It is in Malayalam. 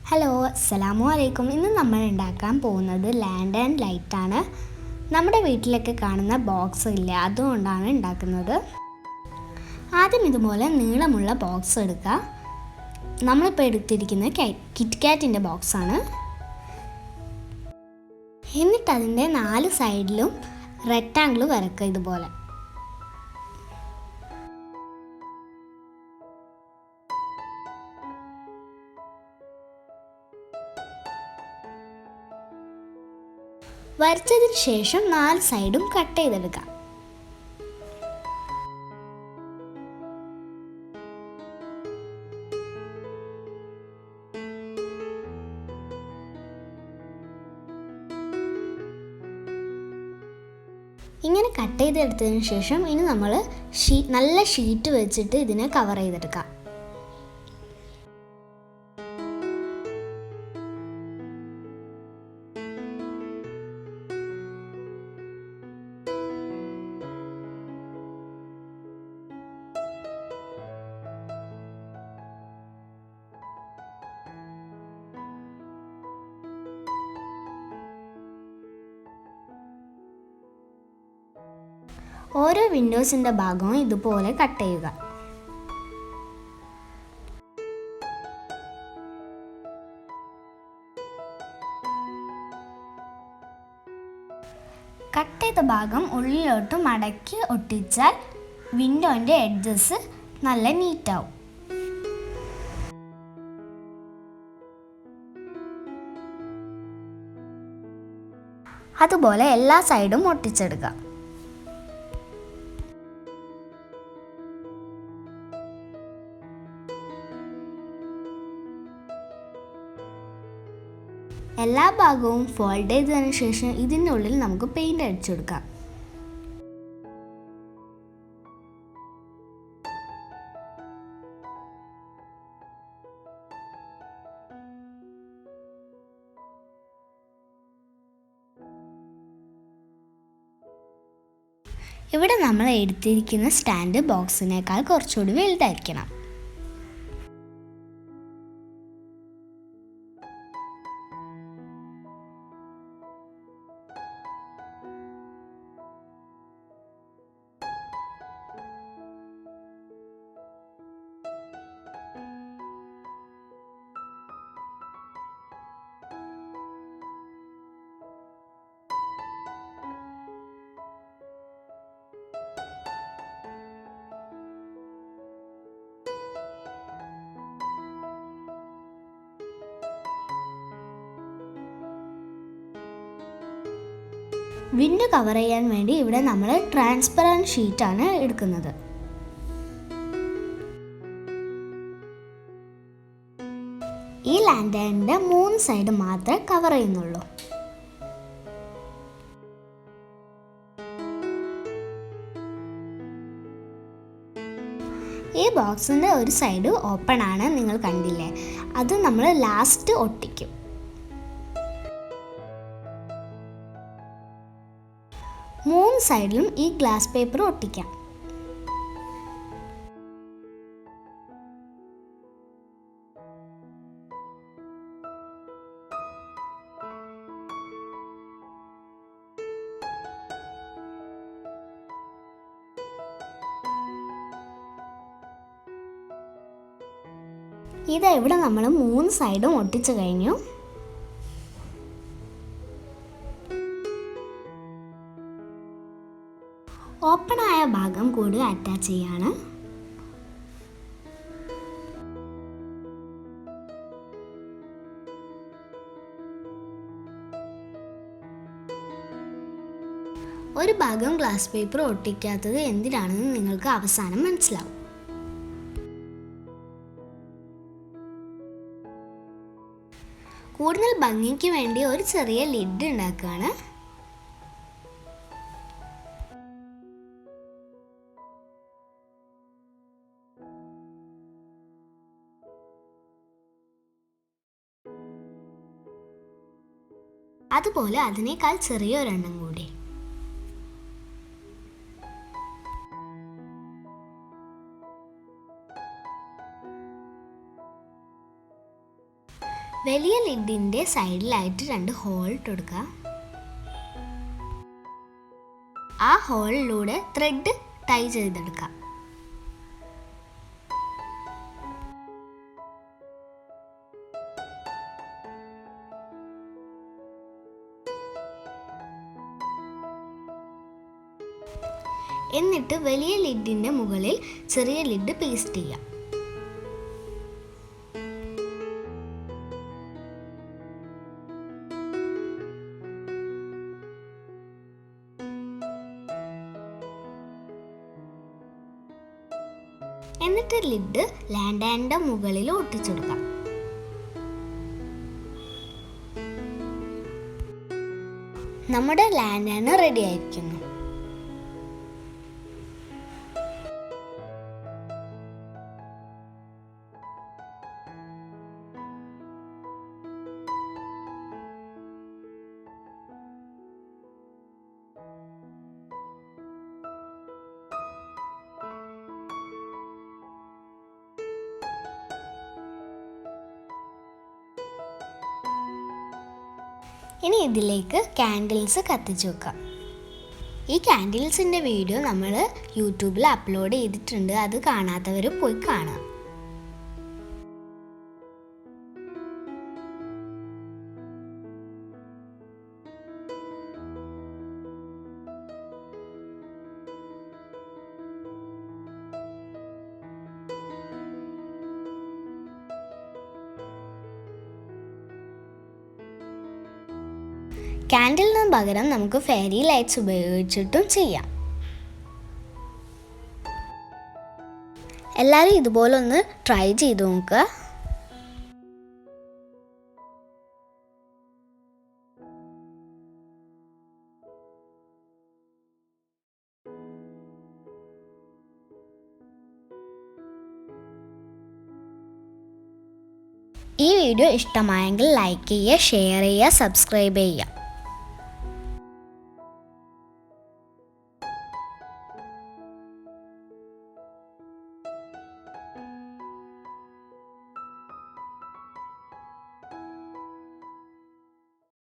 ഹലോ, അസ്സലാമു അലൈക്കും. ഇന്ന് നമ്മൾ ഉണ്ടാക്കാൻ പോകുന്നത് ലാൻഡ് ആൻഡ് ലൈറ്റാണ്. നമ്മുടെ വീട്ടിലൊക്കെ കാണുന്ന ബോക്സ് ഇല്ല, അതുകൊണ്ടാണ് ഉണ്ടാക്കുന്നത്. ആദ്യം ഇതുപോലെ നീളമുള്ള ബോക്സ് എടുക്കുക. നമ്മളിപ്പോൾ എടുത്തിരിക്കുന്നത് കിറ്റ് കാറ്റിൻ്റെ ബോക്സാണ്. എന്നിട്ട് അതിൻ്റെ 4 സൈഡിലും റെക്റ്റാങ്കിൾ വരക്കുക ഇതുപോലെ. വരച്ചതിന് ശേഷം 4 സൈഡും കട്ട് ചെയ്തെടുക്കാം. ഇങ്ങനെ കട്ട് ചെയ്തെടുത്തതിന് ശേഷം ഇനി നമ്മൾ നല്ല ഷീറ്റ് വെച്ചിട്ട് ഇതിനെ കവർ ചെയ്തെടുക്കാം. ഓരോ വിൻഡോസിൻ്റെ ഭാഗവും ഇതുപോലെ കട്ട് ചെയ്യുക. കട്ട് ചെയ്ത ഭാഗം ഉള്ളിലോട്ട് മടക്കി ഒട്ടിച്ചാൽ വിൻഡോൻ്റെ എഡ്ജസ് നല്ല നീറ്റാവും. അതുപോലെ എല്ലാ സൈഡും ഒട്ടിച്ചെടുക്കുക. എല്ലാ ഭാഗവും ഫോൾഡ് ചെയ്തതിന് ശേഷം ഇതിൻ്റെ ഉള്ളിൽ നമുക്ക് പെയിൻ്റ് അടിച്ചു കൊടുക്കാം. ഇവിടെ നമ്മൾ എടുത്തിരിക്കുന്ന സ്റ്റാൻഡ് ബോക്സിനേക്കാൾ കുറച്ചുകൂടി വലുതായിരിക്കണം. വിൻഡോ കവർ ചെയ്യാൻ വേണ്ടി ഇവിടെ നമ്മൾ ട്രാൻസ്പെറൻറ്റ് ഷീറ്റാണ് എടുക്കുന്നത്. ഈ ലാൻഡേണിൻ്റെ 3 സൈഡ് മാത്രമേ കവർ ചെയ്യുന്നുള്ളൂ. ഈ ബോക്സിൻ്റെ ഒരു സൈഡ് ഓപ്പൺ ആണ്, നിങ്ങൾ കണ്ടില്ലേ? അത് നമ്മൾ ലാസ്റ്റ് ഒട്ടിക്കും. മൂന്ന് സൈഡിലും ഈ ഗ്ലാസ് പേപ്പർ ഒട്ടിക്കാം. ഇതാ ഇവിടെ നമ്മൾ 3 സൈഡും ഒട്ടിച്ചു കഴിഞ്ഞു. ഓപ്പൺ ആയ ഭാഗം കൂടി അറ്റാച്ച് ചെയ്യാണ്. ഒരു ഭാഗം ഗ്ലാസ് പേപ്പർ ഒട്ടിക്കാത്തത് എന്തിനാണെന്ന് നിങ്ങൾക്ക് അവസാനം മനസ്സിലാവും. കൂടുതൽ ഭംഗിക്ക് വേണ്ടി ഒരു ചെറിയ ലിഡ് ഉണ്ടാക്കുകയാണ്. അതുപോലെ അതിനേക്കാൾ ചെറിയൊരെണ്ണം കൂടി. വലിയ ലിഡിൻ്റെ സൈഡിലായിട്ട് 2 ഹോൾ ഇട്ട് കൊടുക്കുക. ആ ഹോളിലൂടെ ത്രെഡ് ടൈ ചെയ്തെടുക്കാം. എന്നിട്ട് വലിയ ലിഡിൻ്റെ മുകളിൽ ചെറിയ ലിഡ് പേസ്റ്റ് ചെയ്യാം. എന്നിട്ട് ലിഡ് ലാൻഡാൻ്റെ മുകളിൽ ഒട്ടിച്ചു കൊടുക്കാം. നമ്മുടെ ലാൻഡാൻ റെഡി ആയിരിക്കുന്നു. ഇനി ഇതിലേക്ക് കാൻഡിൽസ് കത്തിച്ച് വെക്കാം. ഈ കാൻഡിൽസിൻ്റെ വീഡിയോ നമ്മൾ യൂട്യൂബിൽ അപ്ലോഡ് ചെയ്തിട്ടുണ്ട്. അത് കാണാത്തവർ പോയി കാണാം. കാൻഡിലിന് പകരം നമുക്ക് ഫെയറി ലൈറ്റ്സ് ഉപയോഗിച്ചിട്ടും ചെയ്യാം. എല്ലാവരും ഇതുപോലെ ഒന്ന് ട്രൈ ചെയ്ത് നോക്കുക. ഈ വീഡിയോ ഇഷ്ടമായെങ്കിൽ ലൈക്ക് ചെയ്യുക, ഷെയർ ചെയ്യുക, സബ്സ്ക്രൈബ് ചെയ്യുക.